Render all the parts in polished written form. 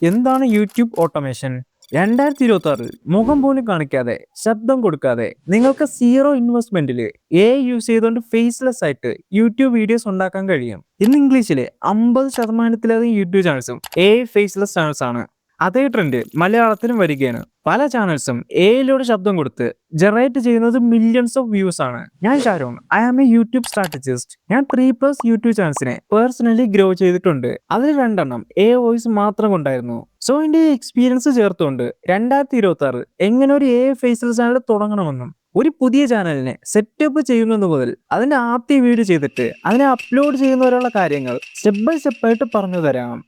എന്താണ് YouTube automation? 2026 മുഖം പോലും കാണിക്കാതെ ശബ്ദം കൊടുക്കാതെ നിങ്ങൾക്ക് സീറോ ഇൻവെസ്റ്റ്മെന്റിൽ AI യൂസ് ചെയ്തുകൊണ്ട് ഫേസ്ലെസ് ആയിട്ട് യൂട്യൂബ് വീഡിയോസ് ഉണ്ടാക്കാൻ കഴിയും. ഇന്ന് ഇംഗ്ലീഷിലെ 50%-ലധികം യൂട്യൂബ് ചാനൽസും AI ഫേസ്ലെസ് ചാനൽസ് ആണ്. അതേ ട്രെൻഡ് മലയാളത്തിലും വരികയാണ്. പല ചാനൽസും AI ശബ്ദം കൊടുത്ത് ജനറേറ്റ് ചെയ്യുന്നത് മില്യൺസ് ഓഫ് വ്യൂസ് ആണ്. ഞാൻ Sharon, I am a YouTube strategist. ഞാൻ 3+ യൂട്യൂബ് ചാനൽസിനെ പേഴ്സണലി ഗ്രോ ചെയ്തിട്ടുണ്ട്. അതിൽ 2 AI വോയിസ് മാത്രം കൊണ്ടായിരുന്നു. സോ എന്റെ എക്സ്പീരിയൻസ് ചേർത്തുകൊണ്ട് 2026 എങ്ങനെ ഒരു AI ഫേസ്ലെസ് ചാനൽ തുടങ്ങണമെന്നും ഒരു പുതിയ ചാനലിനെ സെറ്റപ്പ് ചെയ്യുന്നത് മുതൽ അതിന്റെ ആദ്യ വീഡിയോ ചെയ്തിട്ട് അതിനെ അപ്ലോഡ് ചെയ്യുന്നവരുള്ള കാര്യങ്ങൾ സ്റ്റെപ്പ് ബൈ സ്റ്റെപ്പ് ആയിട്ട് പറഞ്ഞു തരാം.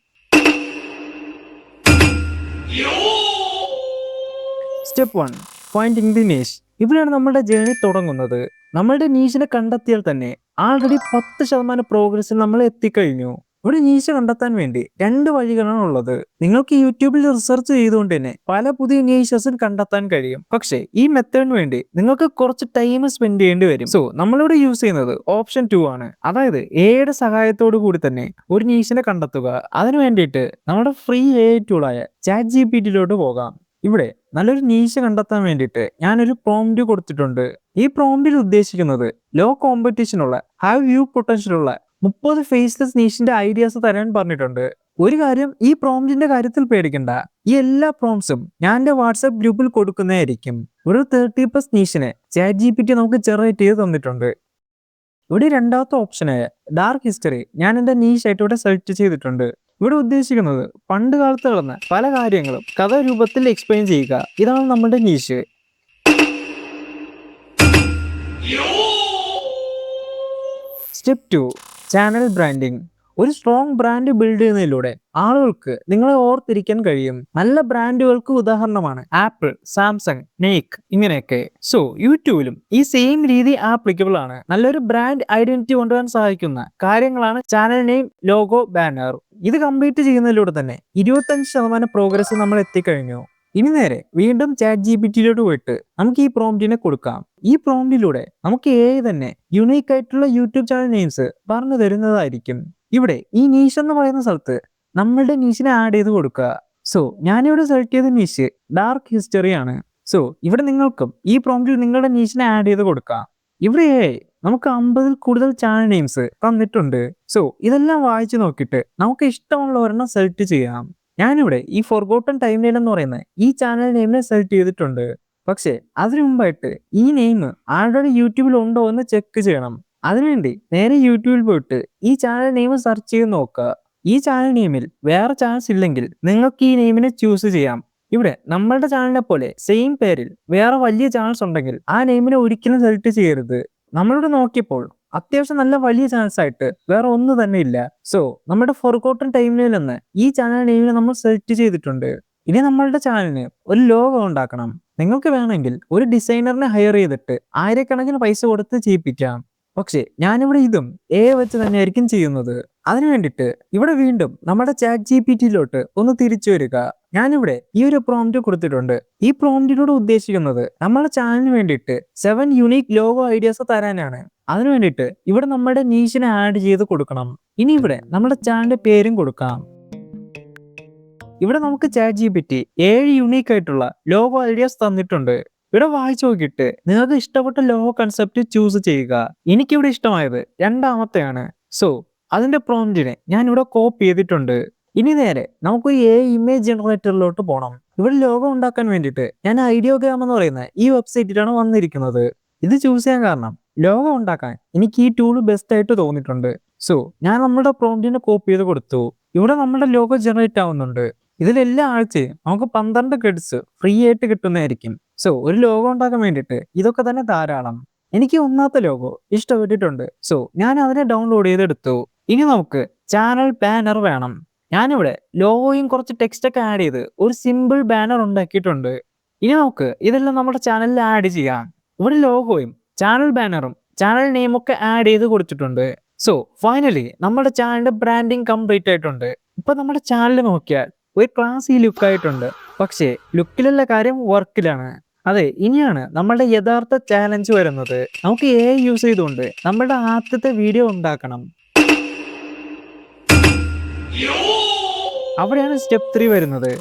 Step 1, finding the niche. ഇവിടെയാണ് നമ്മുടെ ജേണി തുടങ്ങുന്നത്. നമ്മളുടെ നീഷിനെ കണ്ടെത്തിയാൽ തന്നെ ആൾറെഡി 10% പ്രോഗ്രസ്സിൽ നമ്മൾ എത്തിക്കഴിഞ്ഞു. ഇവിടെ നീഷ കണ്ടെത്താൻ വേണ്ടി 2 വഴികളാണ് ഉള്ളത്. നിങ്ങൾക്ക് യൂട്യൂബിൽ റിസർച്ച് ചെയ്തുകൊണ്ട് തന്നെ പല പുതിയ നീഷസും കണ്ടെത്താൻ കഴിയും. പക്ഷേ ഈ മെത്തേഡിന് വേണ്ടി നിങ്ങൾക്ക് കുറച്ച് ടൈം സ്പെൻഡ് ചെയ്യേണ്ടി വരും. സോ നമ്മളിവിടെ യൂസ് ചെയ്യുന്നത് ഓപ്ഷൻ 2 ആണ്. അതായത് എയുടെ സഹായത്തോടു കൂടി തന്നെ ഒരു നീഷിനെ കണ്ടെത്തുക. അതിനു വേണ്ടിയിട്ട് നമ്മുടെ ഫ്രീ AI ടൂളായ ChatGPT പോകാം. ഇവിടെ നല്ലൊരു നീഷ കണ്ടെത്താൻ വേണ്ടിയിട്ട് ഞാനൊരു പ്രോംപ്റ്റ് കൊടുത്തിട്ടുണ്ട്. ഈ പ്രോംപ്റ്റിൽ ഉദ്ദേശിക്കുന്നത് ലോ കോമ്പറ്റീഷനുള്ള ഹൈ വ്യൂ പൊട്ടൻഷ്യലുള്ള 30 ഫേസ്ലെസ് നീഷിന്റെ ഐഡിയാസ് തരാൻ പറഞ്ഞിട്ടുണ്ട്. ഒരു കാര്യം, ഈ പ്രോംപ്റ്റിന്റെ കാര്യത്തിൽ പേടിക്കണ്ട. ഈ എല്ലാ പ്രോംപ്റ്റ്സും ഞാൻ എന്റെ വാട്സ്ആപ്പ് ഗ്രൂപ്പിൽ കൊടുക്കുന്നതായിരിക്കും. ഒരു 30+ നീഷിനെ ChatGPT നമുക്ക് ജനറേറ്റ് ചെയ്ത് തന്നിട്ടുണ്ട്. ഇവിടെ രണ്ടാമത്തെ ഓപ്ഷനായ ഡാർക്ക് ഹിസ്റ്ററി ഞാൻ എന്റെ നീഷായിട്ട് ഇവിടെ സെലക്ട് ചെയ്തിട്ടുണ്ട്. ഇവിടെ ഉദ്ദേശിക്കുന്നത് പണ്ട് കാലത്ത് നടന്ന പല കാര്യങ്ങളും കഥാരൂപത്തിൽ എക്സ്പ്ലെയിൻ ചെയ്യുക. ഇതാണ് നമ്മുടെ നീഷ്. Step 2, channel branding. ഒരു സ്ട്രോങ് ബ്രാൻഡ് ബിൽഡ് ചെയ്യുന്നതിലൂടെ ആളുകൾക്ക് നിങ്ങളെ ഓർത്തിരിക്കാൻ കഴിയും. നല്ല ബ്രാൻഡുകൾക്ക് ഉദാഹരണമാണ് ആപ്പിൾ, സാംസങ്, നെയ്ക്ക് ഇങ്ങനെയൊക്കെ. സോ യൂട്യൂബിലും ഈ സെയിം രീതി ആപ്ലിക്കബിൾ ആണ്. നല്ലൊരു ബ്രാൻഡ് ഐഡന്റിറ്റി കൊണ്ടുവരാൻ സഹായിക്കുന്ന കാര്യങ്ങളാണ് ചാനൽ നെയിം, ലോഗോ, ബാനർ. ഇത് കംപ്ലീറ്റ് ചെയ്യുന്നതിലൂടെ തന്നെ 25% പ്രോഗ്രസ് നമ്മൾ എത്തിക്കഴിഞ്ഞു. ഇനി നേരെ വീണ്ടും ChatGPT പോയിട്ട് നമുക്ക് ഈ പ്രോംപ്റ്റിനെ കൊടുക്കാം. ഈ പ്രോംപ്റ്റിലൂടെ നമുക്ക് AI തന്നെ യുണീക്ക് ആയിട്ടുള്ള യൂട്യൂബ് ചാനൽ നെയിംസ് പറഞ്ഞു തരുന്നതായിരിക്കും. ഇവിടെ ഈ നീഷ് എന്ന് പറയുന്ന സ്ഥലത്ത് നമ്മളുടെ നീഷിനെ ആഡ് ചെയ്ത് കൊടുക്കുക. സോ ഞാനിവിടെ സെലക്ട് ചെയ്ത നീഷ് ഡാർക്ക് ഹിസ്റ്ററി ആണ്. സോ ഇവിടെ നിങ്ങൾക്കും ഈ പ്രോംപ്റ്റിൽ നിങ്ങളുടെ നീഷിനെ ആഡ് ചെയ്ത് കൊടുക്കാം. ഇവിടെ AI നമുക്ക് 50-ൽ കൂടുതൽ ചാനൽ നെയിംസ് തന്നിട്ടുണ്ട്. സോ ഇതെല്ലാം വായിച്ചു നോക്കിയിട്ട് നമുക്ക് ഇഷ്ടമുള്ള ഒരെണ്ണം സെലക്ട് ചെയ്യാം. ഞാനിവിടെ ഈ ഫോർഗോട്ടൺ ടൈം ലൈൻ എന്ന് പറയുന്ന ഈ ചാനൽ നെയിമിനെ സെലക്ട് ചെയ്തിട്ടുണ്ട്. പക്ഷേ അതിനു മുമ്പായിട്ട് ഈ നെയിം ആൾറെഡി യൂട്യൂബിൽ ഉണ്ടോ എന്ന് ചെക്ക് ചെയ്യണം. അതിനുവേണ്ടി നേരെ യൂട്യൂബിൽ പോയിട്ട് ഈ ചാനൽ നെയിം സെർച്ച് ചെയ്ത് നോക്കുക. ഈ ചാനൽ നെയിമിൽ വേറെ ചാനൽസ് ഇല്ലെങ്കിൽ നിങ്ങൾക്ക് ഈ നെയിമിനെ ചൂസ് ചെയ്യാം. ഇവിടെ നമ്മളുടെ ചാനലിനെ പോലെ സെയിം പേരിൽ വേറെ വലിയ ചാനൽസ് ഉണ്ടെങ്കിൽ ആ നെയിമിനെ ഒരിക്കലും സെലക്ട് ചെയ്യരുത്. നമ്മളിവിടെ നോക്കിയപ്പോൾ അത്യാവശ്യം നല്ല വലിയ ചാനൽസ് ആയിട്ട് വേറെ ഒന്നും തന്നെ ഇല്ല. സോ നമ്മുടെ ഫോർഗോട്ടൺ ടൈമിൽ നിന്ന് ഈ ചാനൽ നെയിമിനെ നമ്മൾ സെലക്ട് ചെയ്തിട്ടുണ്ട്. ഇനി നമ്മളുടെ ചാനലിന് ഒരു ലോഗോ ഉണ്ടാക്കണം. നിങ്ങൾക്ക് വേണമെങ്കിൽ ഒരു ഡിസൈനറിനെ ഹയർ ചെയ്തിട്ട് ആയിരക്കണക്കിന് പൈസ കൊടുത്ത് ചെയ്യിപ്പിക്കാം. പക്ഷേ ഞാനിവിടെ ഇതും AI വെച്ച് തന്നെയായിരിക്കും ചെയ്യുന്നത്. അതിനു വേണ്ടിയിട്ട് ഇവിടെ വീണ്ടും നമ്മുടെ ChatGPT ഒന്ന് തിരിച്ചു വരിക. ഞാനിവിടെ ഈ ഒരു പ്രോംപ്റ്റ് കൊടുത്തിട്ടുണ്ട്. ഈ പ്രോംപ്റ്റിലൂടെ ഉദ്ദേശിക്കുന്നത് നമ്മുടെ ചാനലിന് വേണ്ടിയിട്ട് 7 യുണീക്ക് ലോഗോ ഐഡിയാസ് തരാനാണ്. അതിനു വേണ്ടിയിട്ട് ഇവിടെ നമ്മുടെ നീഷിനെ ആഡ് ചെയ്ത് കൊടുക്കണം. ഇനി ഇവിടെ നമ്മുടെ ചാനലിന്റെ പേരും കൊടുക്കാം. ഇവിടെ നമുക്ക് ChatGPT 7 യുണീക്ക് ആയിട്ടുള്ള ലോഗോ ഐഡിയാസ് തന്നിട്ടുണ്ട്. ഇവിടെ വായിച്ചു നോക്കിയിട്ട് നിങ്ങൾക്ക് ഇഷ്ടപ്പെട്ട ലോഗോ കൺസെപ്റ്റ് ചൂസ് ചെയ്യുക. എനിക്കിവിടെ ഇഷ്ടമായത് രണ്ടാമത്തെയാണ്. സോ അതിന്റെ പ്രോംപ്റ്റിനെ ഞാൻ ഇവിടെ കോപ്പി ചെയ്തിട്ടുണ്ട്. ഇനി നേരെ നമുക്ക് AI ഇമേജ് ജനറേറ്ററിലോട്ട് പോകണം. ഇവിടെ ലോഗോ ഉണ്ടാക്കാൻ വേണ്ടിയിട്ട് ഞാൻ ഐഡിയോഗ്രാം എന്ന് പറയുന്ന ഈ വെബ്സൈറ്റിലാണ് വന്നിരിക്കുന്നത്. ഇത് ചൂസ് ചെയ്യാൻ കാരണം ലോഗോ ഉണ്ടാക്കാൻ എനിക്ക് ഈ ടൂൾ ബെസ്റ്റ് ആയിട്ട് തോന്നിയിട്ടുണ്ട്. സോ ഞാൻ നമ്മുടെ പ്രോംപ്റ്റിനെ കോപ്പി ചെയ്ത് കൊടുത്തു. ഇവിടെ നമ്മുടെ ലോഗോ ജനറേറ്റ് ആവുന്നുണ്ട്. ഇതിലെല്ലാ ആഴ്ചയും നമുക്ക് 12 ക്രെഡിറ്റ്സ് ഫ്രീ ആയിട്ട് കിട്ടുന്നതായിരിക്കും. സോ ഒരു ലോഗോ ഉണ്ടാക്കാൻ വേണ്ടിയിട്ട് ഇതൊക്കെ തന്നെ ധാരാളം. എനിക്ക് ഒന്നാമത്തെ ലോഗോ ഇഷ്ടപ്പെട്ടിട്ടുണ്ട്. സോ ഞാൻ അതിനെ ഡൗൺലോഡ് ചെയ്തെടുത്തു. ഇനി നമുക്ക് ചാനൽ ബാനർ വേണം. ഞാനിവിടെ ലോഗോയും കുറച്ച് ടെക്സ്റ്റ് ഒക്കെ ആഡ് ചെയ്ത് ഒരു സിമ്പിൾ ബാനർ ഉണ്ടാക്കിയിട്ടുണ്ട്. ഇനി നമുക്ക് ഇതെല്ലാം നമ്മുടെ ചാനലിൽ ആഡ് ചെയ്യാം. ഇവിടെ ലോഗോയും ചാനൽ ബാനറും ചാനൽ നെയിം ഒക്കെ ആഡ് ചെയ്ത് കൊടുത്തിട്ടുണ്ട്. സോ ഫൈനലി നമ്മുടെ ചാനലിന്റെ ബ്രാൻഡിങ് കംപ്ലീറ്റ് ആയിട്ടുണ്ട്. ഇപ്പൊ നമ്മുടെ ചാനൽ നോക്കിയാൽ ഒരു ക്ലാസി ലുക്ക് ആയിട്ടുണ്ട്. പക്ഷേ ലുക്കിലുള്ള കാര്യം വർക്കിലാണ്. അതെ, ഇനിയാണ് നമ്മളുടെ യഥാർത്ഥ ചാലഞ്ച് വരുന്നത്. നമുക്ക് AI യൂസ് ചെയ്തുകൊണ്ട് നമ്മളുടെ ആദ്യത്തെ വീഡിയോ ഉണ്ടാക്കണം. അവിടെയാണ് സ്റ്റെപ്പ് 3 വരുന്നത്,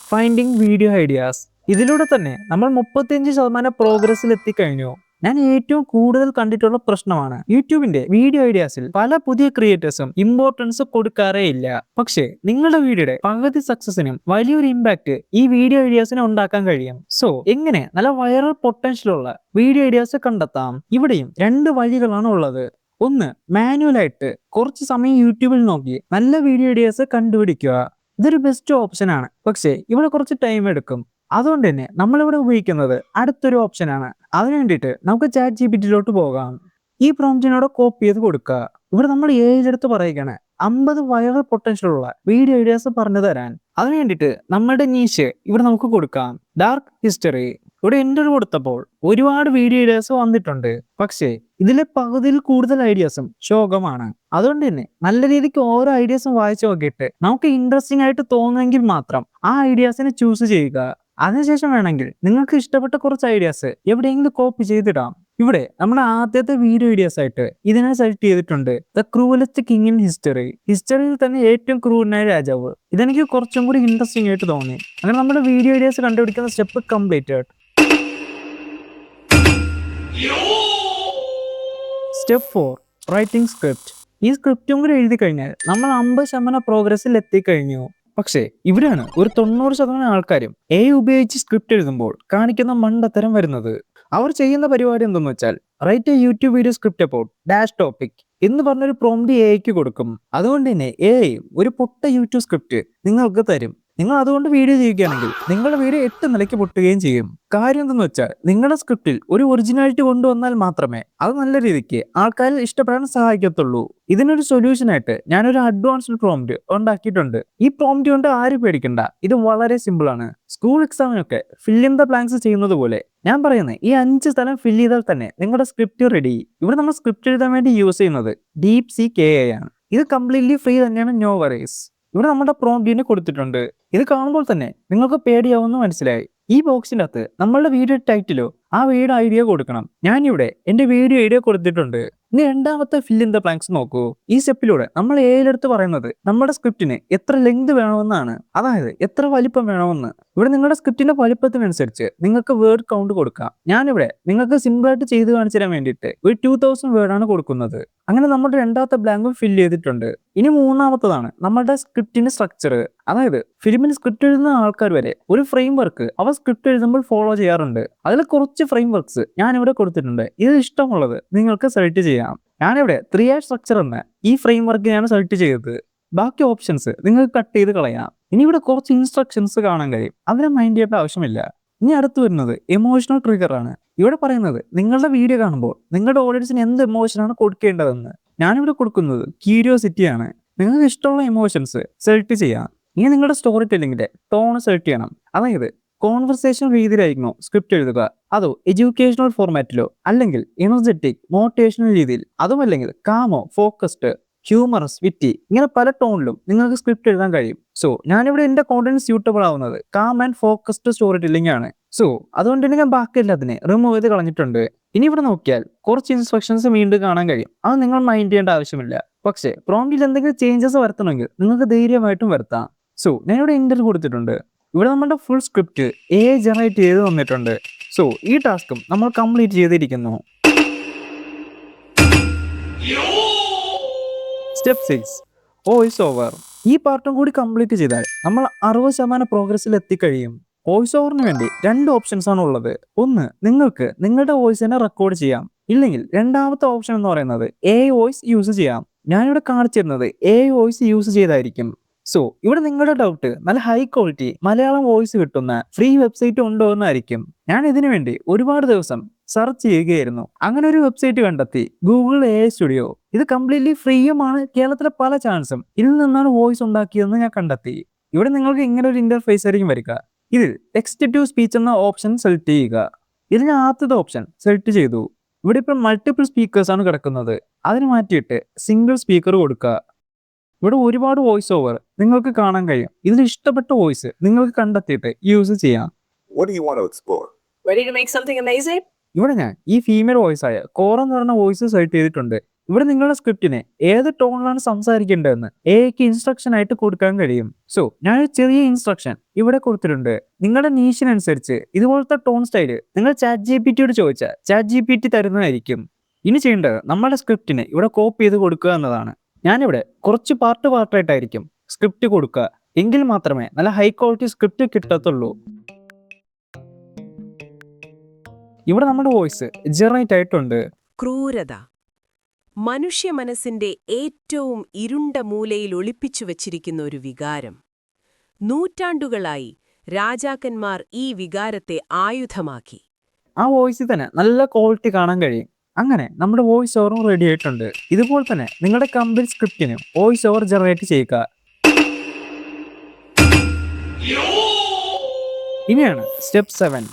ഫൈൻഡിങ് വീഡിയോ ഐഡിയാസ്. ഇതിലൂടെ തന്നെ നമ്മൾ 35% പ്രോഗ്രസ്സിൽ എത്തിക്കഴിഞ്ഞു. ഞാൻ ഏറ്റവും കൂടുതൽ കണ്ടിട്ടുള്ള പ്രശ്നമാണ് യൂട്യൂബിന്റെ വീഡിയോ ഐഡിയാസിൽ പല പുതിയ ക്രിയേറ്റേഴ്സും ഇമ്പോർട്ടൻസ് കൊടുക്കാറേ ഇല്ല. പക്ഷേ നിങ്ങളുടെ വീഡിയോയുടെ പകുതി സക്സസിനും വലിയൊരു ഇമ്പാക്ട് ഈ വീഡിയോ ഐഡിയാസിനെ ഉണ്ടാക്കാൻ കഴിയും. സോ എങ്ങനെ നല്ല വൈറൽ പൊട്ടൻഷ്യൽ ഉള്ള വീഡിയോ ഐഡിയാസ് കണ്ടെത്താം? ഇവിടെയും 2 വഴികളാണ് ഉള്ളത്. ഒന്ന്, മാനുവലായിട്ട് കുറച്ച് സമയം യൂട്യൂബിൽ നോക്കി നല്ല വീഡിയോ ഐഡിയാസ് കണ്ടുപിടിക്കുക. ഇതൊരു ബെസ്റ്റ് ഓപ്ഷൻ ആണ്, പക്ഷേ ഇവിടെ കുറച്ച് ടൈം എടുക്കും. അതുകൊണ്ട് തന്നെ നമ്മളിവിടെ ഉപയോഗിക്കുന്നത് അടുത്തൊരു ഓപ്ഷനാണ്. അതിനു വേണ്ടിയിട്ട് നമുക്ക് ChatGPT പോകാം. ഈ പ്രോംപ്റ്റിനോട് കോപ്പി ചെയ്ത് കൊടുക്കുക. ഇവിടെ നമ്മൾ ഏഴെടുത്ത് പറയുകയാണ് 50 വൈറൽ പൊട്ടൻഷ്യൽ ഉള്ള വീഡിയോ ഐഡിയാസ് പറഞ്ഞു തരാൻ. അതിനു വേണ്ടിയിട്ട് നമ്മുടെ നീഷ് ഇവിടെ നമുക്ക് കൊടുക്കാം, ഡാർക്ക് ഹിസ്റ്ററി. ഇവിടെ എൻ്റർ കൊടുത്തപ്പോൾ ഒരുപാട് വീഡിയോ ഐഡിയാസ് വന്നിട്ടുണ്ട്. പക്ഷേ ഇതിലെ പകുതിയിൽ കൂടുതൽ ഐഡിയാസും ശോകമാണ്. അതുകൊണ്ട് തന്നെ നല്ല രീതിക്ക് ഓരോ ഐഡിയാസും വായിച്ചു നോക്കിയിട്ട് നമുക്ക് ഇൻട്രസ്റ്റിംഗ് ആയിട്ട് തോന്നുമെങ്കിൽ മാത്രം ആ ഐഡിയാസിനെ ചൂസ് ചെയ്യുക. അതിനുശേഷം വേണമെങ്കിൽ നിങ്ങൾക്ക് ഇഷ്ടപ്പെട്ട കുറച്ച് ഐഡിയാസ് എവിടെയെങ്കിലും കോപ്പി ചെയ്തിടാം. ഇവിടെ നമ്മുടെ ആദ്യത്തെ വീഡിയോ ഐഡിയാസ് ആയിട്ട് ഇതിനെ സെലക്ട് ചെയ്തിട്ടുണ്ട്, the cruellest king in history. ഹിസ്റ്ററിയിൽ തന്നെ ഏറ്റവും ക്രൂരനായ രാജാവ്. ഇതെനിക്ക് കുറച്ചും കൂടി ഇൻട്രസ്റ്റിംഗ് ആയിട്ട് തോന്നി. അങ്ങനെ നമ്മുടെ വീഡിയോ ഐഡിയാസ് കണ്ടുപിടിക്കുന്ന step completed. Step 4, writing script. ഈ സ്ക്രിപ്റ്റും കൂടി എഴുതി കഴിഞ്ഞാൽ നമ്മൾ 50% പ്രോഗ്രസ്സിൽ എത്തിക്കഴിഞ്ഞു. പക്ഷേ ഇവിടെയാണ് ഒരു 90% ആൾക്കാരും ഉപയോഗിച്ച് സ്ക്രിപ്റ്റ് എഴുതുമ്പോൾ കാണിക്കുന്ന മണ്ടത്തരം വരുന്നത്. അവർ ചെയ്യുന്ന പരിപാടി എന്തെന്ന് വെച്ചാൽ, write a YouTube video script about dash topic എന്ന് പറഞ്ഞൊരു പ്രോംപ്റ്റ് എഐക്ക് കൊടുക്കും. അതുകൊണ്ട് തന്നെ എഐ ഒരു പൊട്ട യൂട്യൂബ് സ്ക്രിപ്റ്റ് നിങ്ങൾക്ക് തരും. നിങ്ങൾ അതുകൊണ്ട് വീഡിയോ ചെയ്യുകയാണെങ്കിൽ നിങ്ങളുടെ വീഡിയോ 8 നിലയ്ക്ക് പൊട്ടുകയും ചെയ്യും. കാര്യം എന്തെന്ന് വെച്ചാൽ, നിങ്ങളുടെ സ്ക്രിപ്റ്റിൽ ഒരു ഒറിജിനാലിറ്റി കൊണ്ടുവന്നാൽ മാത്രമേ അത് നല്ല രീതിക്ക് ആൾക്കാരിൽ ഇഷ്ടപ്പെടാൻ സഹായിക്കത്തുള്ളൂ. ഇതിനൊരു സൊല്യൂഷനായിട്ട് ഞാനൊരു അഡ്വാൻസ്ഡ് പ്രോംപ്റ്റ് ഉണ്ടാക്കിയിട്ടുണ്ട്. ഈ പ്രോംപ്റ്റ് കൊണ്ട് ആരും പേടിക്കണ്ട, ഇത് വളരെ സിമ്പിൾ ആണ്. സ്കൂൾ എക്സാമിനൊക്കെ ഫിൽ ഇൻ ദ ബ്ലാങ്ക്സ് ചെയ്യുന്നത് പോലെ ഞാൻ പറയുന്നത് ഈ 5 സ്ഥലം ഫിൽ ചെയ്താൽ തന്നെ നിങ്ങളുടെ സ്ക്രിപ്റ്റ് റെഡി. ഇവിടെ നമ്മൾ സ്ക്രിപ്റ്റ് എഴുതാൻ വേണ്ടി യൂസ് ചെയ്യുന്നത് DeepSeek AI ആണ്. ഇത് കംപ്ലീറ്റ്ലി ഫ്രീ തന്നെയാണ്, നോ വറീസ്. ഇവിടെ നമ്മുടെ പ്രോംപ്റ്റിനെ കൊടുത്തിട്ടുണ്ട്. ഇത് കാണുമ്പോൾ തന്നെ നിങ്ങൾക്ക് പേടിയാവുമെന്ന് മനസ്സിലായി. ഈ ബോക്സിൻ്റെ അകത്ത് നമ്മളുടെ വീഡിയോ ടൈറ്റിലോ ആ വീഡിയോ ഐഡിയ കൊടുക്കണം. ഞാനിവിടെ എൻ്റെ വീഡിയോ ഐഡിയ കൊടുത്തിട്ടുണ്ട്. ഇനി രണ്ടാമത്തെ ഫിൽ ഇൻ ദ ബ്ലാങ്ക്സ് നോക്കൂ. ഈ സ്റ്റെപ്പിലൂടെ നമ്മൾ ഏഴെടുത്ത് പറയുന്നത് നമ്മുടെ സ്ക്രിപ്റ്റിന് എത്ര ലെങ്ത് വേണമെന്നാണ്, അതായത് എത്ര വലിപ്പം വേണമെന്ന്. ഇവിടെ നിങ്ങളുടെ സ്ക്രിപ്റ്റിന്റെ വലിപ്പത്തിനനുസരിച്ച് നിങ്ങൾക്ക് വേർഡ് കൗണ്ട് കൊടുക്കാം. ഞാനിവിടെ നിങ്ങൾക്ക് സിമ്പിളായിട്ട് ചെയ്ത് കാണിച്ചു തരാൻ വേണ്ടിയിട്ട് ഒരു 2000 വേർഡാണ് കൊടുക്കുന്നത്. അങ്ങനെ നമ്മുടെ രണ്ടാമത്തെ ബ്ലാങ്കും ഫില്ല് ചെയ്തിട്ടുണ്ട്. ഇനി മൂന്നാമത്തതാണ് നമ്മുടെ സ്ക്രിപ്റ്റിന്റെ സ്ട്രക്ചർ. അതായത് ഫിലിമിൽ സ്ക്രിപ്റ്റ് എഴുതുന്ന ആൾക്കാർ വരെ ഒരു ഫ്രെയിം വർക്ക് അവർ സ്ക്രിപ്റ്റ് എഴുതുമ്പോൾ ഫോളോ ചെയ്യാറുണ്ട്. അതിൽ കുറച്ച് ഫ്രെയിം വർക്ക്സ് ഞാനിവിടെ കൊടുത്തിട്ടുണ്ട്. ഇത് ഇഷ്ടമുള്ളത് നിങ്ങൾക്ക് സെലക്ട് ചെയ്യാം. ഞാനിവിടെ 3 സ്ട്രക്ചർ എന്ന ഈ ഫ്രെയിം വർക്കിനെയാണ് സെലക്ട് ചെയ്തത്. ബാക്കി ഓപ്ഷൻസ് നിങ്ങൾക്ക് കട്ട് ചെയ്ത് കളയാം. ഇനി ഇവിടെ കുറച്ച് ഇൻസ്ട്രക്ഷൻസ് കാണാൻ കഴിയും, അതിനെ മൈൻഡ് ചെയ്യേണ്ട ആവശ്യമില്ല. ഇനി അടുത്ത് വരുന്നത് എമോഷണൽ ട്രിഗർ ആണ്. ഇവിടെ പറയുന്നത് നിങ്ങളുടെ വീഡിയോ കാണുമ്പോൾ നിങ്ങളുടെ ഓഡിയൻസിന് എന്ത് എമോഷനാണ് കൊടുക്കേണ്ടതെന്ന്. ഞാനിവിടെ കൊടുക്കുന്നത് ക്യൂരിയോസിറ്റി ആണ്. നിങ്ങൾക്ക് ഇഷ്ടമുള്ള എമോഷൻസ് സെലക്ട് ചെയ്യാം. ഇനി നിങ്ങളുടെ സ്റ്റോറി ടെല്ലിങ്ങിന്റെ ടോൺ സെലക്ട് ചെയ്യണം. അതായത് കോൺവെർസേഷൻ രീതിയിലായിരിക്കണോ സ്ക്രിപ്റ്റ് എഴുതുക, അതോ എഡ്യൂക്കേഷണൽ ഫോർമാറ്റിലോ, അല്ലെങ്കിൽ എനർജറ്റിക് മോട്ടിവേഷണൽ രീതിയിൽ, അതുമല്ലെങ്കിൽ കാമോ ഫോക്കസ്ഡ് ഹ്യൂമറസ് വിറ്റി, ഇങ്ങനെ പല ടോണിലും നിങ്ങൾക്ക് സ്ക്രിപ്റ്റ് എഴുതാൻ കഴിയും. സോ ഞാനിവിടെ എൻ്റെ കോണ്ടന്റ് സ്യൂട്ടബിൾ ആവുന്നത് calm and focused story telling ആണ്. സോ അതുകൊണ്ട് തന്നെ ഞാൻ ബാക്കി എല്ലാത്തിനെ റിമൂവ് ചെയ്ത് കളഞ്ഞിട്ടുണ്ട്. ഇനി ഇവിടെ നോക്കിയാൽ കുറച്ച് ഇൻസ്ട്രക്ഷൻസ് വീണ്ടും കാണാൻ കഴിയും. അത് നിങ്ങൾ മൈൻഡ് ചെയ്യേണ്ട ആവശ്യമില്ല. പക്ഷേ പ്രോംപ്റ്റിൽ എന്തെങ്കിലും ചേഞ്ചസ് വരുത്തണമെങ്കിൽ നിങ്ങൾക്ക് ധൈര്യമായിട്ടും വരുത്താം. സോ ഞാനിവിടെ ഇന്റർ കൊടുത്തിട്ടുണ്ട്. ഇവിടെ നമ്മുടെ ഫുൾ സ്ക്രിപ്റ്റ് ജനറേറ്റ് ചെയ്ത് വന്നിട്ടുണ്ട്. സോ ഈ ടാസ്കും നമ്മൾ കംപ്ലീറ്റ് ചെയ്തിരിക്കുന്നു. Step 6, voice over. ഈ പാർട്ടും കൂടി കംപ്ലീറ്റ് ചെയ്താൽ നമ്മൾ 60% പ്രോഗ്രസ്സിൽ എത്തിക്കഴിയും. വോയിസ് ഓവറിന് വേണ്ടി 2 ഓപ്ഷൻസ് ആണ് ഉള്ളത്. ഒന്ന്, നിങ്ങൾക്ക് നിങ്ങളുടെ വോയിസിനെ റെക്കോർഡ് ചെയ്യാം. ഇല്ലെങ്കിൽ രണ്ടാമത്തെ ഓപ്ഷൻ എന്ന് പറയുന്നത് വോയിസ് യൂസ് ചെയ്യാം. ഞാനിവിടെ കാണിച്ചിരുന്നത് വോയിസ് യൂസ് ചെയ്തായിരിക്കും. സോ ഇവിടെ നിങ്ങളുടെ ഡൗട്ട് നല്ല ഹൈ ക്വാളിറ്റി മലയാളം വോയിസ് കിട്ടുന്ന ഫ്രീ വെബ്സൈറ്റ് ഉണ്ടോ എന്നായിരിക്കും. ഞാൻ ഇതിനു വേണ്ടി ഒരുപാട് ദിവസം സെർച്ച് ചെയ്യുകയായിരുന്നു. അങ്ങനെ ഒരു വെബ്സൈറ്റ് കണ്ടെത്തി, ഗൂഗിൾ AI സ്റ്റുഡിയോ. ഇത് കംപ്ലീറ്റ്ലി ഫ്രീയുമാണ്. കേരളത്തിലെ പല ചാൻസും ഇതിൽ നിന്നാണ് വോയിസ് ഉണ്ടാക്കിയതെന്ന് ഞാൻ കണ്ടെത്തി. ഇവിടെ നിങ്ങൾക്ക് ഇങ്ങനെ ഒരു ഇന്റർഫേസ് ആയിരിക്കും വരിക. ഇതിൽ ടെക്സ്റ്റ് ടു സ്പീച്ച് എന്ന ഓപ്ഷൻ സെലക്ട് ചെയ്യുക. ഇതിൽ ഞാൻ ആദ്യത്തെ ഓപ്ഷൻ സെലക്ട് ചെയ്തു. ഇവിടെ ഇപ്പോൾ മൾട്ടിപ്പിൾ സ്പീക്കേഴ്സ് ആണ് കിടക്കുന്നത്. അതിന് മാറ്റിയിട്ട് സിംഗിൾ സ്പീക്കർ കൊടുക്കുക. ഇവിടെ ഒരുപാട് വോയിസ് ഓവർ നിങ്ങൾക്ക് കാണാൻ കഴിയും. ഇതിൽ ഇഷ്ടപ്പെട്ട വോയിസ് നിങ്ങൾക്ക് കണ്ടെത്തിയിട്ട് യൂസ് ചെയ്യാം. ഇവിടെ ഞാൻ ഈ ഫീമെയിൽ വോയിസ് ആയ കോറ എന്ന് പറഞ്ഞ വോയിസ് സെലക്ട് ചെയ്തിട്ടുണ്ട്. ഇവിടെ നിങ്ങളുടെ സ്ക്രിപ്റ്റിനെ ഏത് ടോണിലാണ് സംസാരിക്കേണ്ടതെന്ന് എഐക്ക് ഇൻസ്ട്രക്ഷൻ ആയിട്ട് കൊടുക്കാൻ കഴിയും. സോ ഞാനൊരു ചെറിയ ഇൻസ്ട്രക്ഷൻ ഇവിടെ കൊടുത്തിട്ടുണ്ട്. നിങ്ങളുടെ നീഷിനനുസരിച്ച് ഇതുപോലത്തെ ടോൺ സ്റ്റൈല് നിങ്ങൾ ChatGPT ചോദിച്ചാൽ ChatGPT തരുന്നതായിരിക്കും. ഇനി ചെയ്യേണ്ടത് നമ്മുടെ സ്ക്രിപ്റ്റിനെ ഇവിടെ കോപ്പി ചെയ്ത് കൊടുക്കുക എന്നതാണ്. ഞാനിവിടെ കുറച്ച് പാർട്ടായിട്ടായിരിക്കും സ്ക്രിപ്റ്റ് കൊടുക്കുക. എങ്കിൽ മാത്രമേ നല്ല ഹൈ ക്വാളിറ്റി സ്ക്രിപ്റ്റ് കിട്ടത്തുള്ളൂ. ഇവിടെ നമ്മുടെ വോയിസ് ജനറേറ്റ് ആയിട്ടുണ്ട്. ക്രൂരത മനുഷ്യ മനസ്സിന്റെ ഏറ്റവും ഇരുണ്ട മൂലയിൽ ഒളിപ്പിച്ചു വച്ചിരിക്കുന്ന ഒരു വികാരം. നൂറ്റാണ്ടുകളായി രാജാക്കന്മാർ ഈ വികാരത്തെ ആയുധമാക്കി. ആ വോയിസിൽ തന്നെ നല്ല ക്വാളിറ്റി കാണാൻ കഴിയും. അങ്ങനെ നമ്മുടെ വോയിസ് ഓവറും റെഡി ആയിട്ടുണ്ട്. ഇതുപോലെ തന്നെ നിങ്ങളുടെ കംപ്ലീറ്റ് സ്ക്രിപ്റ്റിന് വോയിസ് ഓവർ ജനറേറ്റ് ചെയ്യുക. ഇനിയാണ് സ്റ്റെപ്പ് 7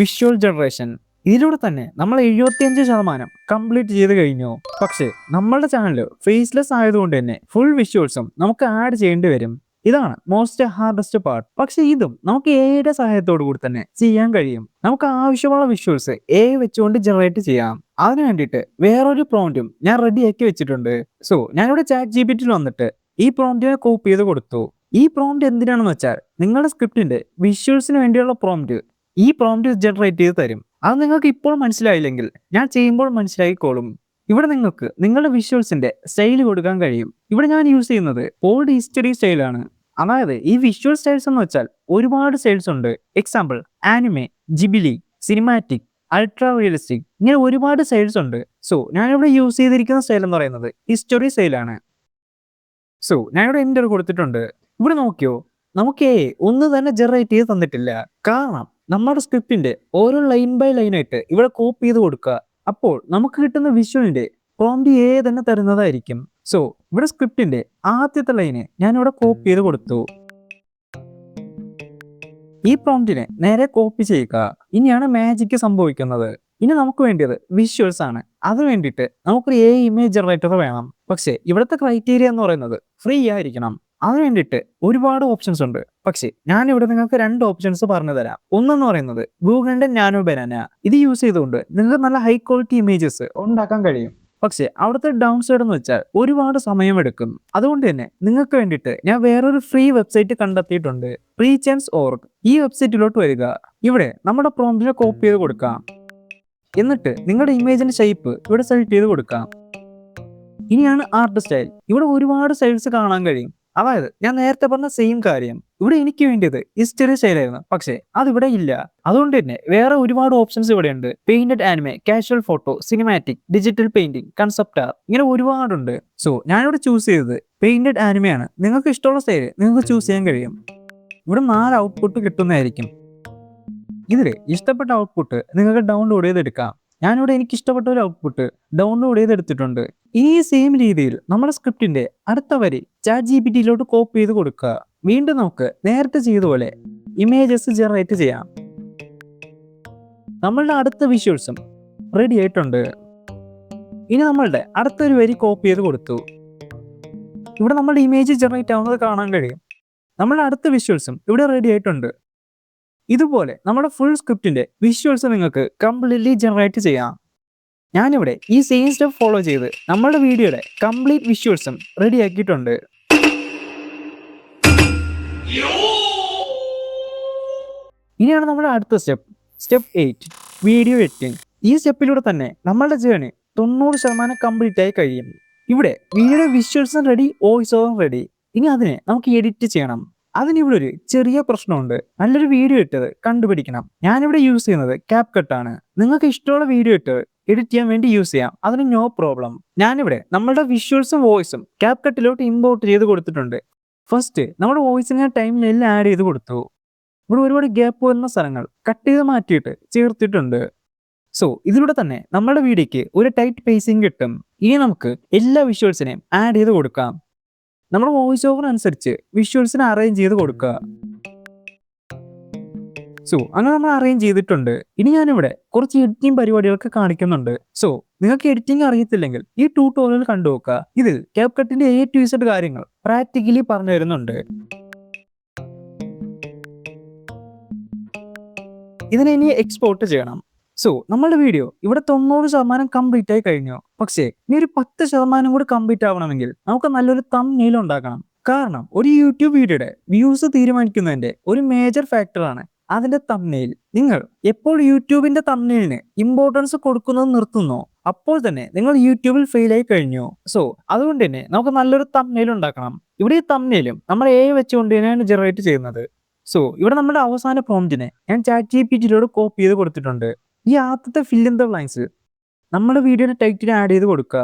വിഷ്വൽ ജനറേഷൻ. ഇതിലൂടെ തന്നെ നമ്മൾ 75% കംപ്ലീറ്റ് ചെയ്ത് കഴിഞ്ഞു. പക്ഷേ നമ്മളുടെ ചാനൽ ഫേസ്ലെസ് ആയതുകൊണ്ട് തന്നെ ഫുൾ വിഷ്വൽസും നമുക്ക് ആഡ് ചെയ്യേണ്ടി വരും. ഇതാണ് മോസ്റ്റ് ഹാർഡസ്റ്റ് പാർട്ട്. പക്ഷെ ഇതും നമുക്ക് എയുടെ സഹായത്തോടു കൂടി തന്നെ ചെയ്യാൻ കഴിയും. നമുക്ക് ആവശ്യമുള്ള വിഷ്വൽസ് എ വെച്ചുകൊണ്ട് ജനറേറ്റ് ചെയ്യാം. അതിനു വേണ്ടിയിട്ട് വേറൊരു പ്രോംപ്റ്റും ഞാൻ റെഡിയാക്കി വെച്ചിട്ടുണ്ട്. സോ ഞാനിവിടെ ChatGPT വന്നിട്ട് ഈ പ്രോംപ്റ്റിനെ കോപ്പി ചെയ്ത് കൊടുത്തു. ഈ പ്രോംപ്റ്റ് എന്തിനാണെന്ന് വെച്ചാൽ നിങ്ങളുടെ സ്ക്രിപ്റ്റിന്റെ വിഷ്വൽസിന് വേണ്ടിയുള്ള പ്രോംപ്റ്റ് ഈ പ്രോംപ്റ്റ് ജനറേറ്റ് ചെയ്ത് തരും. അത് നിങ്ങൾക്ക് ഇപ്പോൾ മനസ്സിലായില്ലെങ്കിൽ ഞാൻ ചെയ്യുമ്പോൾ മനസ്സിലായിക്കോളും. ഇവിടെ നിങ്ങൾക്ക് നിങ്ങളുടെ വിഷ്വൽസിന്റെ സ്റ്റൈൽ കൊടുക്കാൻ കഴിയും. ഇവിടെ ഞാൻ യൂസ് ചെയ്യുന്നത് ഓൾഡ് ഹിസ്റ്ററി സ്റ്റൈലാണ്. അതായത് ഈ വിഷ്വൽ സ്റ്റൈൽസ് എന്ന് വെച്ചാൽ ഒരുപാട് സ്റ്റൈൽസ് ഉണ്ട്. Example anime, Ghibli, cinematic, ultra realistic, ഇങ്ങനെ ഒരുപാട് സ്റ്റൈൽസ് ഉണ്ട്. സോ ഞാനിവിടെ യൂസ് ചെയ്തിരിക്കുന്ന സ്റ്റൈൽ എന്ന് പറയുന്നത് ഹിസ്റ്ററി സ്റ്റൈലാണ്. സോ ഞാനിവിടെ എൻ്റർ കൊടുത്തിട്ടുണ്ട്. ഇവിടെ നോക്കിയോ, നമുക്ക് ഒന്ന് തന്നെ ജനറേറ്റ് ചെയ്ത് തന്നിട്ടില്ല. കാരണം നമ്മുടെ സ്ക്രിപ്റ്റിന്റെ ഓരോ ലൈൻ ബൈ ലൈൻ ആയിട്ട് ഇവിടെ കോപ്പി ചെയ്ത് കൊടുക്കുക. അപ്പോൾ നമുക്ക് കിട്ടുന്ന വിഷ്വലിന്റെ പ്രോംപ്റ്റ് തന്നെ തരുന്നതായിരിക്കും. സോ ഇവിടെ സ്ക്രിപ്റ്റിന്റെ ആദ്യത്തെ ലൈന് ഞാനിവിടെ കോപ്പി ചെയ്ത് കൊടുത്തു. ഈ പ്രോംപ്റ്റിനെ നേരെ കോപ്പി ചെയ്യുക. ഇനിയാണ് മാജിക് സംഭവിക്കുന്നത്. ഇനി നമുക്ക് വേണ്ടിയത് വിഷ്വൽസ് ആണ്. അതിന് വേണ്ടിയിട്ട് നമുക്കൊരു ഇമേജ് ജനറേറ്റർ വേണം. പക്ഷേ ഇവിടുത്തെ ക്രൈറ്റീരിയ എന്ന് പറയുന്നത് ഫ്രീ ആയിരിക്കണം. അതിന് വേണ്ടിയിട്ട് ഒരുപാട് ഓപ്ഷൻസ് ഉണ്ട്. പക്ഷേ ഞാനിവിടെ നിങ്ങൾക്ക് 2 ഓപ്ഷൻസ് പറഞ്ഞു തരാം. ഒന്നെന്ന് പറയുന്നത് ഗൂഗിളിന്റെ നാനോ ബനാന. ഇത് യൂസ് ചെയ്തുകൊണ്ട് നിങ്ങൾക്ക് നല്ല ഹൈ ക്വാളിറ്റി ഇമേജസ് ഉണ്ടാക്കാൻ കഴിയും. പക്ഷേ അവിടുത്തെ ഡൗൺ സൈഡ് എന്ന് വെച്ചാൽ ഒരുപാട് സമയമെടുക്കും. അതുകൊണ്ട് തന്നെ നിങ്ങൾക്ക് വേണ്ടിയിട്ട് ഞാൻ വേറൊരു ഫ്രീ വെബ്സൈറ്റ് കണ്ടെത്തിയിട്ടുണ്ട്, Preachance.org. ഈ വെബ്സൈറ്റിലോട്ട് വരിക. ഇവിടെ നമ്മുടെ പ്രോംപ്റ്റിനെ കോപ്പി ചെയ്ത് കൊടുക്കാം. എന്നിട്ട് നിങ്ങളുടെ ഇമേജിന്റെ ഷേപ്പ് ഇവിടെ സെലക്ട് ചെയ്ത് കൊടുക്കാം. ഇനിയാണ് ആർട്ട് സ്റ്റൈൽ. ഇവിടെ ഒരുപാട് സ്റ്റൈൽസ് കാണാൻ കഴിയും. അതായത് ഞാൻ നേരത്തെ പറഞ്ഞ സെയിം കാര്യം. ഇവിടെ എനിക്ക് വേണ്ടിയത് ഹിസ്റ്ററി സ്റ്റൈലായിരുന്നു, പക്ഷേ അതിവിടെ ഇല്ല. അതുകൊണ്ട് തന്നെ വേറെ ഒരുപാട് ഓപ്ഷൻസ് ഇവിടെ ഉണ്ട്. Painted anime, casual photo, cinematic, digital painting, concept art, ഇങ്ങനെ ഒരുപാടുണ്ട്. സോ ഞാനിവിടെ ചൂസ് ചെയ്തത് പെയിന്റഡ് ആനിമയാണ്. നിങ്ങൾക്ക് ഇഷ്ടമുള്ള സ്റ്റൈൽ നിങ്ങൾക്ക് ചൂസ് ചെയ്യാൻ കഴിയും. ഇവിടെ 4 ഔട്ട്പുട്ട് കിട്ടുന്നതായിരിക്കും. ഇതിൽ ഇഷ്ടപ്പെട്ട ഔട്ട്പുട്ട് നിങ്ങൾക്ക് ഡൗൺലോഡ് ചെയ്തെടുക്കാം. ഞാനിവിടെ എനിക്ക് ഇഷ്ടപ്പെട്ട ഒരു ഔട്ട്പുട്ട് ഡൗൺലോഡ് ചെയ്തെടുത്തിട്ടുണ്ട്. ഈ സെയിം രീതിയിൽ നമ്മുടെ സ്ക്രിപ്റ്റിന്റെ അടുത്ത വരി ChatGPT കോപ്പി ചെയ്ത് കൊടുക്കുക. വീണ്ടും നമുക്ക് നേരത്തെ ചെയ്തപോലെ ഇമേജസ് ജനറേറ്റ് ചെയ്യാം. നമ്മളുടെ അടുത്ത വിഷ്വൽസും റെഡി ആയിട്ടുണ്ട്. ഇനി നമ്മളുടെ അടുത്തൊരു വരി കോപ്പി ചെയ്ത് കൊടുത്തു. ഇവിടെ നമ്മളുടെ ഇമേജ് ജനറേറ്റ് ആവുന്നത് കാണാൻ കഴിയും. നമ്മളുടെ അടുത്ത വിഷ്വൽസും ഇവിടെ റെഡി ആയിട്ടുണ്ട്. ഇതുപോലെ നമ്മുടെ ഫുൾ സ്ക്രിപ്റ്റിന്റെ വിഷ്വൽസ് നിങ്ങൾക്ക് കംപ്ലീറ്റ്ലി ജനറേറ്റ് ചെയ്യാം. ഞാനിവിടെ ഈ സെയിം സ്റ്റെപ്പ് ഫോളോ ചെയ്ത് നമ്മുടെ വീഡിയോയുടെ കംപ്ലീറ്റ് വിഷ്വൽസും റെഡി ആക്കിയിട്ടുണ്ട്. ഇനിയാണ് നമ്മുടെ അടുത്ത സ്റ്റെപ്പ് 8 വീഡിയോ എഡിറ്റിംഗ്. ഈ സ്റ്റെപ്പിലൂടെ തന്നെ നമ്മളുടെ ജേർണി 90% കംപ്ലീറ്റ് ആയി കഴിയും. ഇവിടെ വീഡിയോയുടെ വിഷ്വൽസും റെഡി, വോയിസ് ഓവറും റെഡി. ഇനി അതിനെ നമുക്ക് എഡിറ്റ് ചെയ്യണം. അതിനിവിടെ ഒരു ചെറിയ പ്രശ്നമുണ്ട്. നല്ലൊരു വീഡിയോ ഇട്ടത് കണ്ടുപിടിക്കണം. ഞാനിവിടെ യൂസ് ചെയ്യുന്നത് CapCut ആണ്. നിങ്ങൾക്ക് ഇഷ്ടമുള്ള വീഡിയോ ഇട്ട് എഡിറ്റ് ചെയ്യാൻ വേണ്ടി യൂസ് ചെയ്യാം. അതിന് നോ പ്രോബ്ലം. ഞാനിവിടെ നമ്മളുടെ വിഷ്വൽസും വോയിസും CapCutലോട്ട് ഇമ്പോർട്ട് ചെയ്ത് കൊടുത്തിട്ടുണ്ട്. ഫസ്റ്റ് നമ്മുടെ വോയിസിനെ ടൈമിലെല്ലാം ആഡ് ചെയ്ത് കൊടുത്തു. ഇവിടെ ഒരുപാട് ഗ്യാപ്പ് വരുന്ന സ്ഥലങ്ങൾ കട്ട് ചെയ്ത് മാറ്റിയിട്ട് ചേർത്തിട്ടുണ്ട്. സോ ഇതിലൂടെ തന്നെ നമ്മുടെ വീഡിയോയ്ക്ക് ഒരു ടൈറ്റ് പേസിങ് കിട്ടും. ഇനി നമുക്ക് എല്ലാ വിഷ്വൽസിനെയും ആഡ് ചെയ്ത് കൊടുക്കാം. നമ്മുടെ വോയിസ് ഓവർ അനുസരിച്ച് വിഷ്വൽസിനെ അറേഞ്ച് ചെയ്ത് കൊടുക്കുക. സോ അങ്ങനെ നമ്മൾ അറേഞ്ച് ചെയ്തിട്ടുണ്ട്. ഇനി ഞാനിവിടെ കുറച്ച് എഡിറ്റിംഗ് പരിപാടികളൊക്കെ കാണിക്കുന്നുണ്ട്. സോ നിങ്ങൾക്ക് എഡിറ്റിംഗ് അറിയത്തില്ലെങ്കിൽ ഈ ട്യൂട്ടോറിയൽ കണ്ടുനോക്കുക. ഇതിൽ CapCutന്റെ A to Z കാര്യങ്ങൾ പ്രാക്ടിക്കലി പറഞ്ഞു തരുന്നുണ്ട്. ഇതിനെ ഇനി എക്സ്പോർട്ട് ചെയ്യണം. സോ നമ്മുടെ വീഡിയോ ഇവിടെ 90% കംപ്ലീറ്റ് ആയി കഴിഞ്ഞു. പക്ഷേ ഇനി ഒരു 10% കൂടി കംപ്ലീറ്റ് ആവണമെങ്കിൽ നമുക്ക് നല്ലൊരു തംബ്നെയിൽ ഉണ്ടാക്കണം. കാരണം ഒരു യൂട്യൂബ് വീഡിയോയുടെ വ്യൂസ് തീരുമാനിക്കുന്നതിന്റെ ഒരു മേജർ ഫാക്ടറാണ് അതിന്റെ തംബ്നെയിൽ. നിങ്ങൾ എപ്പോൾ യൂട്യൂബിന്റെ തംബ്നെയിലിന് ഇമ്പോർട്ടൻസ് കൊടുക്കുന്നത് നിർത്തുന്നോ അപ്പോൾ തന്നെ നിങ്ങൾ യൂട്യൂബിൽ ഫെയിൽ ആയി കഴിഞ്ഞു. സോ അതുകൊണ്ട് തന്നെ നമുക്ക് നല്ലൊരു തംബ്നെയിൽ ഉണ്ടാക്കണം. ഇവിടെ ഈ തംബ്നെയിലും നമ്മൾ AI വെച്ചുകൊണ്ട് തന്നെയാണ് ജനറേറ്റ് ചെയ്യുന്നത്. സോ ഇവിടെ നമ്മുടെ അവസാന പ്രോംപ്റ്റിനെ ഞാൻ ChatGPT-യിലൂടെ കോപ്പി ചെയ്ത് കൊടുത്തിട്ടുണ്ട്. ഈ ആദ്യത്തെ ഫിൽ ഇൻ ദ ബ്ലാങ്ക്സ് നമ്മുടെ വീഡിയോയുടെ ടൈറ്റിൽ ആഡ് ചെയ്ത് കൊടുക്കുക.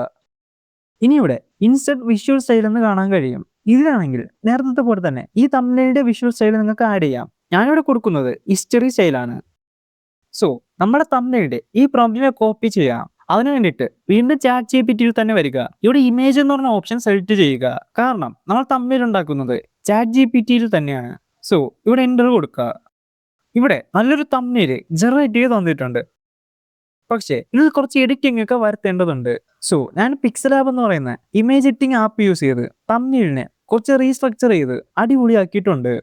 ഇനി ഇവിടെ ഇൻസെർട്ട് വിഷ്വൽ സ്റ്റൈൽ എന്ന് കാണാൻ കഴിയും. ഇതിലാണെങ്കിൽ നേരത്തെ പോലെ തന്നെ ഈ തംബ്നെയിലിന്റെ വിഷ്വൽ സ്റ്റൈൽ നിങ്ങൾക്ക് ആഡ് ചെയ്യാം. ഞാനിവിടെ കൊടുക്കുന്നത് ഹിസ്റ്ററി സ്റ്റൈലാണ്. സോ നമ്മുടെ തംബ്നെയിലിന്റെ ഈ പ്രോംപ്റ്റിനെ കോപ്പി ചെയ്യാം. അതിനു വേണ്ടിയിട്ട് വീണ്ടും ChatGPT-യിൽ തന്നെ വരിക. ഇവിടെ ഇമേജ് എന്ന് പറഞ്ഞ ഓപ്ഷൻ സെലക്ട് ചെയ്യുക. കാരണം നമ്മൾ തംബ്നെയിൽ ഉണ്ടാക്കുന്നത് ChatGPT-യിൽ തന്നെയാണ്. സോ ഇവിടെ എൻ്റർ കൊടുക്കുക. ഇവിടെ നല്ലൊരു തംബ്നെയിൽ ജനറേറ്റ് ചെയ്ത് തന്നിട്ടുണ്ട്. പക്ഷേ ഇതിൽ കുറച്ച് എഡിറ്റിംഗ് ഒക്കെ വരുത്തേണ്ടതുണ്ട്. സോ ഞാൻ പിക്സലാബ് എന്ന് പറയുന്ന ഇമേജ് എഡിറ്റിംഗ് ആപ്പ് യൂസ് ചെയ്ത് തംബ്നെയിലിനെ കുറച്ച് റീസ്ട്രക്ചർ ചെയ്ത് അടിപൊളിയാക്കിയിട്ടുണ്ട്.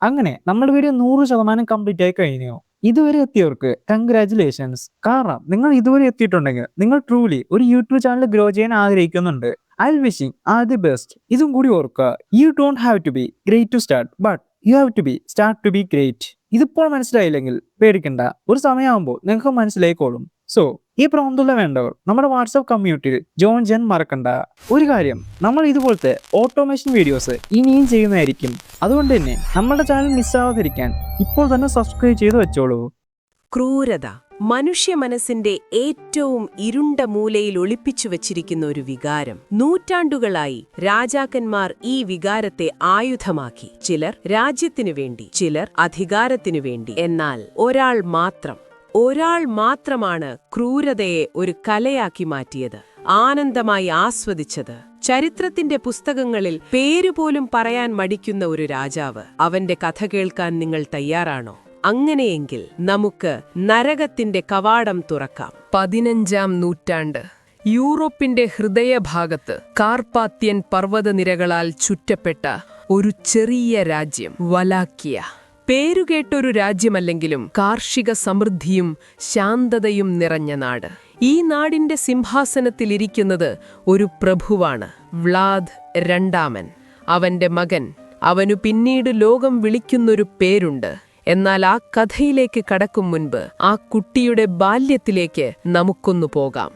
അങ്ങനെ നമ്മുടെ വീഡിയോ 100% കംപ്ലീറ്റ് ആയി കഴിഞ്ഞു. ഇതുവരെ എത്തിയവർക്ക് കൺഗ്രാറ്റുലേഷൻസ്. കാരണം നിങ്ങൾ ഇതുവരെ എത്തിയിട്ടുണ്ടെങ്കിൽ നിങ്ങൾ ട്രൂലി ഒരു യൂട്യൂബ് ചാനൽ ഗ്രോ ചെയ്യാൻ ആഗ്രഹിക്കുന്നുണ്ട്. I wishing all the best. ഇതും കൂടി ഓർക്കുക, you don't have to be great to start, but you have to be start to be great. ഇതിപ്പോൾ മനസ്സിലായില്ലെങ്കിൽ പേടിക്കണ്ട, ഒരു സമയമാകുമ്പോൾ നിങ്ങൾക്ക് മനസ്സിലായിക്കോളും. സോ ഈ പ്രോംപ്റ്റുള്ള വേണ്ടവർ നമ്മുടെ വാട്സാപ്പ് കമ്മ്യൂണിറ്റിയിൽ ജോയിൻ ചെയ്യാൻ മറക്കണ്ട. ഒരു കാര്യം, നമ്മൾ ഇതുപോലത്തെ ഓട്ടോമേഷൻ വീഡിയോസ് ഇനിയും ചെയ്യുന്നതായിരിക്കും. അതുകൊണ്ട് തന്നെ നമ്മുടെ ചാനൽ മിസ്സാവാതിരിക്കാൻ ഇപ്പോൾ തന്നെ സബ്സ്ക്രൈബ് ചെയ്ത് വെച്ചോളൂ. ക്രൂരത മനുഷ്യ മനസ്സിന്റെ ഏറ്റവും ഇരുണ്ട മൂലയിൽ ഒളിപ്പിച്ചു വച്ചിരിക്കുന്ന ഒരു വികാരം. നൂറ്റാണ്ടുകളായി രാജാക്കന്മാർ ഈ വികാരത്തെ ആയുധമാക്കി. ചിലർ രാജ്യത്തിനു വേണ്ടി, ചിലർ അധികാരത്തിനു വേണ്ടി. എന്നാൽ ഒരാൾ മാത്രമാണ് ക്രൂരതയെ ഒരു കലയാക്കി മാറ്റിയത്, ആനന്ദമായി ആസ്വദിച്ചത്. ചരിത്രത്തിന്റെ പുസ്തകങ്ങളിൽ പേരുപോലും പറയാൻ മടിക്കുന്ന ഒരു രാജാവ്. അവന്റെ കഥ കേൾക്കാൻ നിങ്ങൾ തയ്യാറാണോ? അങ്ങനെയെങ്കിൽ നമുക്ക് നരകത്തിന്റെ കവാടം തുറക്കാം. 15-ാം നൂറ്റാണ്ട് യൂറോപ്പിന്റെ ഹൃദയഭാഗത്ത് കാർപാത്യൻ പർവ്വതനിരകളാൽ ചുറ്റപ്പെട്ട ഒരു ചെറിയ രാജ്യം വലാക്കിയ. പേരുകേട്ടൊരു രാജ്യമല്ലെങ്കിലും കാർഷിക സമൃദ്ധിയും ശാന്തതയും നിറഞ്ഞ നാട്. ഈ നാടിന്റെ സിംഹാസനത്തിലിരിക്കുന്നത് ഒരു പ്രഭുവാണ്, വ്ലാദ് രണ്ടാമൻ. അവന്റെ മകൻ. അവനു പിന്നീട് ലോകം വിളിക്കുന്നൊരു പേരുണ്ട്. എന്നാൽ ആ കഥയിലേക്ക് കടക്കും മുൻപ് ആ കുട്ടിയുടെ ബാല്യത്തിലേക്ക് നമുക്കൊന്നു പോകാം.